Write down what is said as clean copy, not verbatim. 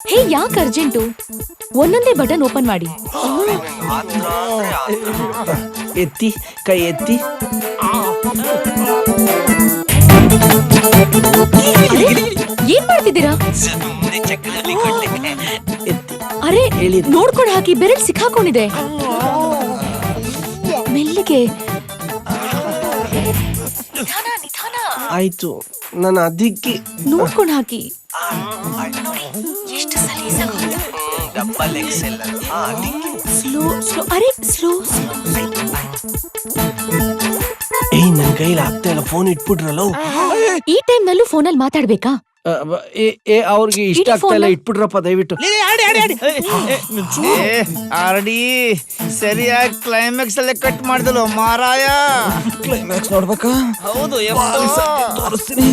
ಹೇ ಯಾಕೆ ಅರ್ಜೆಂಟು? ಒಂದೊಂದೇ button open ಮಾಡಿ. ಎತ್ತಿ ಕೈ ಎತ್ತಿ. ಏನ್ ಮಾಡ್ತಿದ್ದೀರಾ? ಎತ್ತಿ ಅರೆ ನೋಡ್ಕೊಂಡು ಹಾಕಿ, ಬೆರಳು ಸಿಕ್ಕಾಕೊಂಡಿದೆ. ಮೆಲ್ಲಿಗೆ. ನಿಧಾನ. ಆಯ್ತು, ನಾನು ಅದಕ್ಕೆ ನೋಡ್ಕೊಂಡು ಹಾಕಿ. ಸ್ಲೋ. ಅರೆ ಸ್ಲೋ. ಏಯ್, ನನ್ ಕೈಲಿ ಆಗ್ತಾ ಇಲ್ಲ, ಫೋನ್ ಇಟ್ಬಿಟ್ರಲ್ಲ. ಈ ಟೈಮ್ ನಲ್ಲೂ ಫೋನಲ್ಲಿ ಮಾತಾಡ್ಬೇಕಾ? ಅವ್ರಿಗೆ ಇಷ್ಟ ಆಗ್ತಾ ಇಲ್ಲ, ಇಟ್ಬಿಟ್ರಪ್ಪ ದಯವಿಟ್ಟು. ಆರ್ಡಿ ಸರಿಯಾಗಿ ಕ್ಲೈಮ್ಯಾಕ್ಸ್ ಅಲ್ಲೇ ಕಟ್ ಮಾಡಿದಲು ಮಾರಾಯ. ಕ್ಲೈಮ್ಯಾಕ್ಸ್ ನೋಡ್ಬೇಕಾ? ಹೌದು, ತೋರಿಸ್ತೀನಿ.